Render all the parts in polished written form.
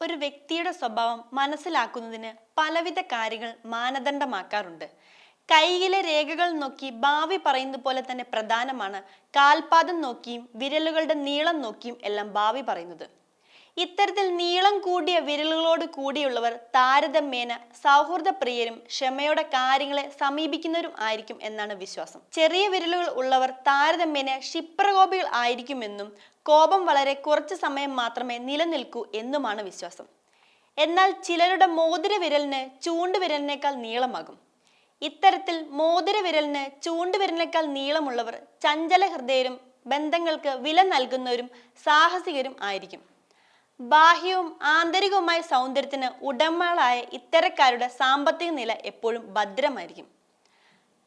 ഒരു വ്യക്തിയുടെ സ്വഭാവം മനസ്സിലാക്കുന്നതിന് പലവിധ കാര്യങ്ങൾ മാനദണ്ഡമാക്കാറുണ്ട്. കൈയിലെ രേഖകൾ നോക്കി ഭാവി പറയുന്നത് പോലെ തന്നെ പ്രധാനമാണ് കാൽപാദം നോക്കിയും വിരലുകളുടെ നീളം നോക്കിയും എല്ലാം ഭാവി പറയുന്നത്. ഇത്തരത്തിൽ നീളം കൂടിയ വിരലുകളോട് കൂടിയുള്ളവർ താരതമ്യേന സൗഹൃദപ്രിയരും ക്ഷമയോടെ കാര്യങ്ങളെ സമീപിക്കുന്നവരും ആയിരിക്കും എന്നാണ് വിശ്വാസം. ചെറിയ വിരലുകൾ ഉള്ളവർ താരതമ്യേന ക്ഷിപ്രകോപികൾ ആയിരിക്കുമെന്നും കോപം വളരെ കുറച്ച് സമയം മാത്രമേ നിലനിൽക്കൂ എന്നുമാണ് വിശ്വാസം. എന്നാൽ ചിലരുടെ മോതിരവിരലിന് ചൂണ്ടുവിരലിനേക്കാൾ നീളമാകും. ഇത്തരത്തിൽ മോതിരവിരലിന് ചൂണ്ടുവിരലിനേക്കാൾ നീളമുള്ളവർ ചഞ്ചല ഹൃദയരും ബന്ധങ്ങൾക്ക് വില നൽകുന്നവരും സാഹസികരും ആയിരിക്കും. ബാഹ്യവും ആന്തരികവുമായ സൗന്ദര്യത്തിന് ഉടമകളായ ഇത്തരക്കാരുടെ സാമ്പത്തിക നില എപ്പോഴും ഭദ്രമായിരിക്കും.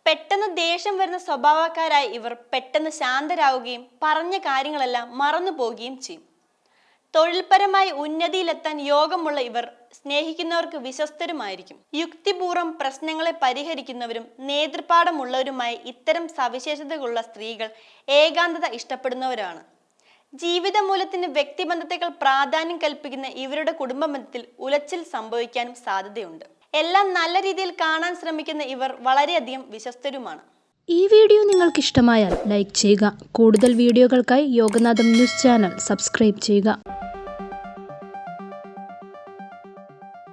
പെട്ടെന്ന് ദേഷ്യം വരുന്ന സ്വഭാവക്കാരായ ഇവർ പെട്ടെന്ന് ശാന്തരാകുകയും പറഞ്ഞ കാര്യങ്ങളെല്ലാം മറന്നു പോവുകയും ചെയ്യും. തൊഴിൽപരമായി ഉന്നതിയിലെത്താൻ യോഗമുള്ള ഇവർ സ്നേഹിക്കുന്നവർക്ക് വിശ്വസ്തരുമായിരിക്കും. യുക്തിപൂർവ്വം പ്രശ്നങ്ങളെ പരിഹരിക്കുന്നവരും നേതൃപാഠമുള്ളവരുമായ ഇത്തരം സവിശേഷതകളുള്ള സ്ത്രീകൾ ഏകാന്തത ഇഷ്ടപ്പെടുന്നവരാണ്. ജീവിതമൂല്യത്തിന് വ്യക്തിബന്ധത്തെക്കാൾ പ്രാധാന്യം കൽപ്പിക്കുന്ന ഇവരുടെ കുടുംബബന്ധത്തിൽ ഉലച്ചിൽ സംഭവിക്കാനും സാധ്യതയുണ്ട്. എല്ലാം നല്ല രീതിയിൽ കാണാൻ ശ്രമിക്കുന്ന ഇവർ വളരെയധികം വിശ്വസ്തരുമാണ്. ഈ വീഡിയോ നിങ്ങൾക്ക് ഇഷ്ടമായാൽ ലൈക്ക് ചെയ്യുക. കൂടുതൽ വീഡിയോകൾക്കായി യോഗനാഥം ന്യൂസ് ചാനൽ സബ്സ്ക്രൈബ് ചെയ്യുക.